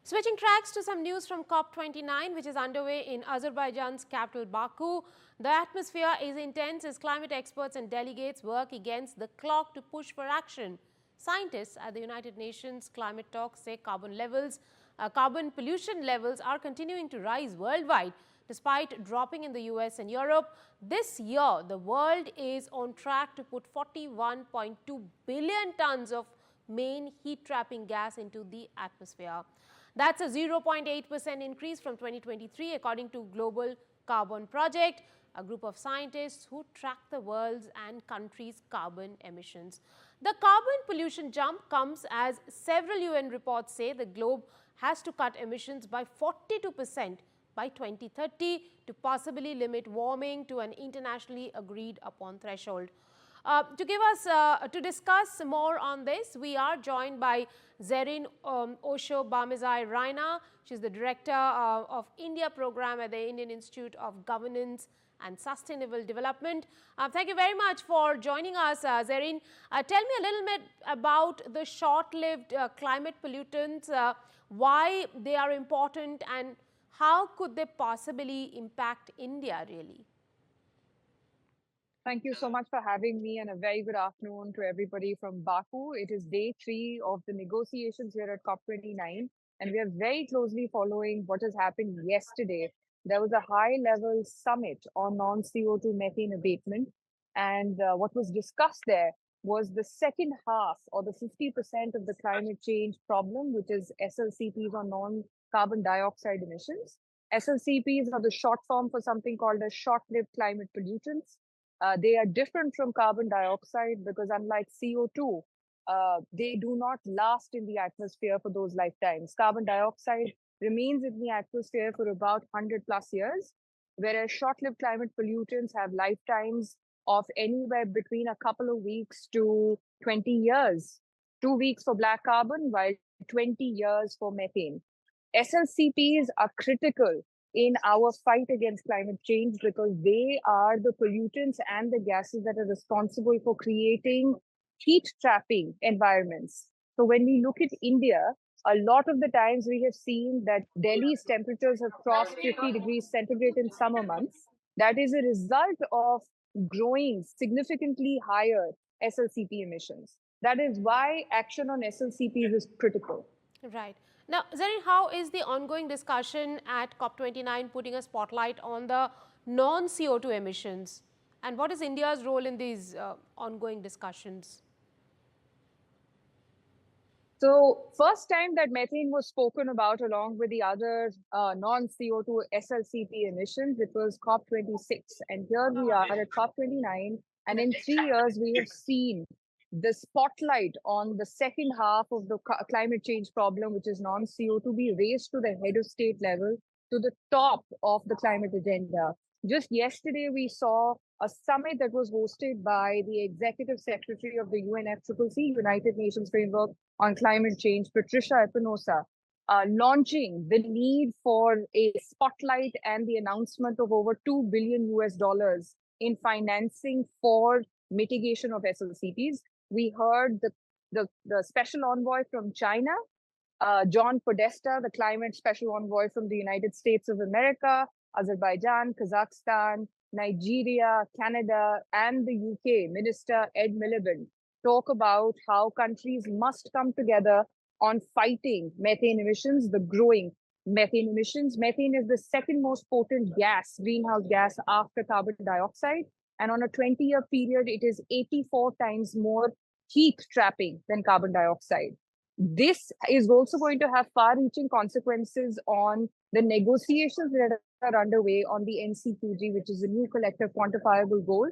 Switching tracks to some news from COP29, which is underway in Azerbaijan's capital Baku. The atmosphere is intense as climate experts and delegates work against the clock to push for action. Scientists at the United Nations climate talks say carbon pollution levels are continuing to rise worldwide. Despite dropping in the US and Europe, this year the world is on track to put 41.2 billion tons of main heat-trapping gas into the atmosphere. That's a 0.8% increase from 2023, according to Global Carbon Project, a group of scientists who track the world's and countries' carbon emissions. The carbon pollution jump comes as several UN reports say the globe has to cut emissions by 42% by 2030 to possibly limit warming to an internationally agreed upon threshold. To discuss more on this, we are joined by Zerin, Osho, Bamezai, Raina. She's the Director of India Program at the Indian Institute of Governance and Sustainable Development. Thank you very much for joining us, Zerin. Tell me a little bit about the short-lived climate pollutants, why they are important and how could they possibly impact India really? Thank you so much for having me, and a very good afternoon to everybody from Baku. It is day 3 of the negotiations here at COP29, and we are very closely following what has happened yesterday. There was a high-level summit on non-CO2 methane abatement, and what was discussed there was the second half, or the 50% of the climate change problem, which is SLCPs, or non-carbon dioxide emissions. SLCPs are the short form for something called as short-lived climate pollutants. They are different from carbon dioxide because unlike CO2, they do not last in the atmosphere for those lifetimes. Carbon dioxide remains in the atmosphere for about 100 plus years, whereas short-lived climate pollutants have lifetimes of anywhere between a couple of weeks to 20 years. 2 weeks for black carbon, while 20 years for methane. SLCPs are critical in our fight against climate change because they are the pollutants and the gases that are responsible for creating heat trapping environments. So when we look at India, a lot of the times we have seen that Delhi's temperatures have crossed 50 degrees centigrade in summer months. That is a result of growing significantly higher SLCP emissions. That is why action on SLCPs is critical. Right. Now, Zerin, how is the ongoing discussion at COP29 putting a spotlight on the non-CO2 emissions? And what is India's role in these ongoing discussions? So first time that methane was spoken about along with the other non-CO2 SLCP emissions, it was COP26. And here we are at COP29. And in 3 years, we have seen the spotlight on the second half of the climate change problem, which is non-CO2, be raised to the head of state level, to the top of the climate agenda. Just yesterday, we saw a summit that was hosted by the Executive Secretary of the UNFCCC, United Nations Framework on Climate Change, Patricia Espinosa, launching the need for a spotlight and the announcement of over $2 billion in financing for mitigation of SLCPs. We heard the special envoy from China, John Podesta, the climate special envoy from the United States of America, Azerbaijan, Kazakhstan, Nigeria, Canada, and the UK, Minister Ed Miliband, talk about how countries must come together on fighting methane emissions, the growing methane emissions. Methane is the second most potent greenhouse gas after carbon dioxide. And on a 20-year period, it is 84 times more heat trapping than carbon dioxide. This is also going to have far-reaching consequences on the negotiations that are underway on the NCQG, which is the new collective quantifiable goal.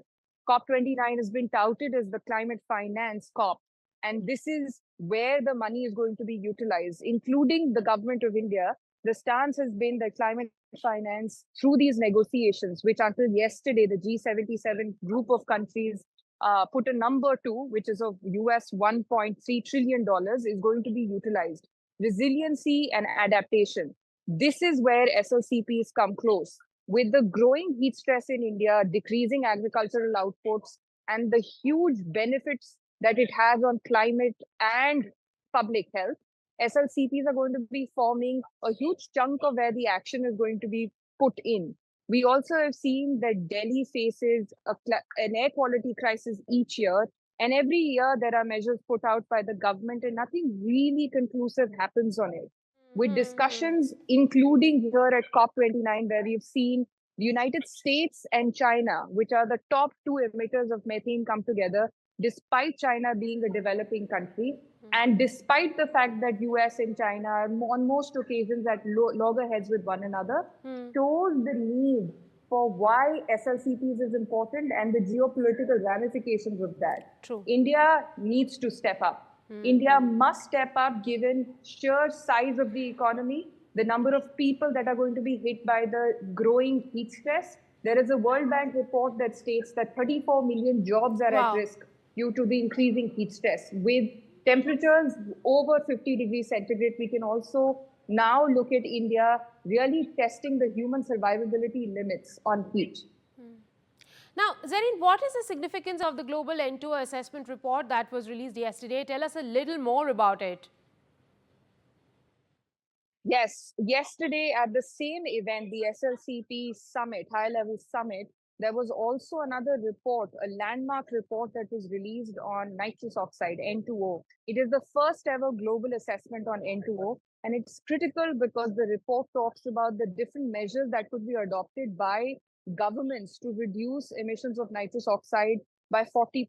COP29 has been touted as the climate finance COP. And this is where the money is going to be utilized, including the government of India. The stance has been that climate finance through these negotiations, which until yesterday, the G77 group of countries put a number to, which is of US $1.3 trillion, is going to be utilized. Resiliency and adaptation. This is where SLCPs come close. With the growing heat stress in India, decreasing agricultural outputs, and the huge benefits that it has on climate and public health, SLCPs are going to be forming a huge chunk of where the action is going to be put in. We also have seen that Delhi faces an air quality crisis each year. And every year there are measures put out by the government and nothing really conclusive happens on it. With discussions, including here at COP29, where we've seen the United States and China, which are the top two emitters of methane, come together, despite China being a developing country. And despite the fact that US and China are on most occasions at loggerheads with one another, shows the need for why SLCPs is important and the geopolitical ramifications of that. True. India needs to step up. India must step up given sheer size of the economy, the number of people that are going to be hit by the growing heat stress. There is a World Bank report that states that 34 million jobs are at risk due to the increasing heat stress. With temperatures over 50 degrees centigrade, we can also now look at India really testing the human survivability limits on heat. Now, Zerin, what is the significance of the Global N2O assessment report that was released yesterday? Tell us a little more about it. Yes, yesterday at the same event, the SLCP summit, high-level summit, there was also another report, a landmark report that was released on nitrous oxide, N2O. It is the first ever global assessment on N2O, and it's critical because the report talks about the different measures that could be adopted by governments to reduce emissions of nitrous oxide by 40%.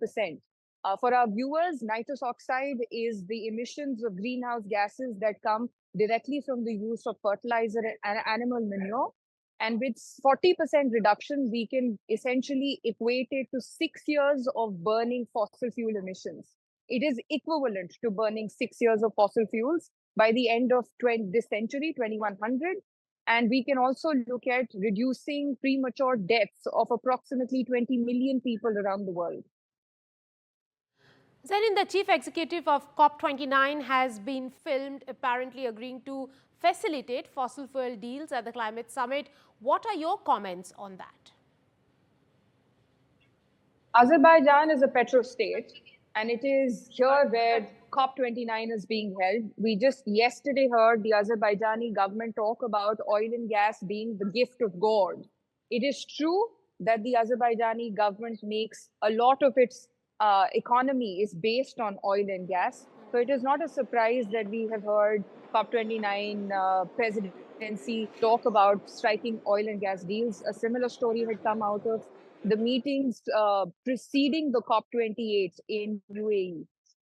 For our viewers, nitrous oxide is the emissions of greenhouse gases that come directly from the use of fertilizer and animal manure. And with 40% reduction, we can essentially equate it to 6 years of burning fossil fuel emissions. It is equivalent to burning 6 years of fossil fuels by the end of this century, 2100. And we can also look at reducing premature deaths of approximately 20 million people around the world. Zerin, the chief executive of COP29 has been filmed apparently agreeing to facilitate fossil fuel deals at the climate summit. What are your comments on that? Azerbaijan is a petro-state, and it is here where COP29 is being held. We just yesterday heard the Azerbaijani government talk about oil and gas being the gift of God. It is true that the Azerbaijani government makes a lot of its economy is based on oil and gas. So it is not a surprise that we have heard COP29 presidency talk about striking oil and gas deals. A similar story had come out of the meetings preceding the COP28 in UAE.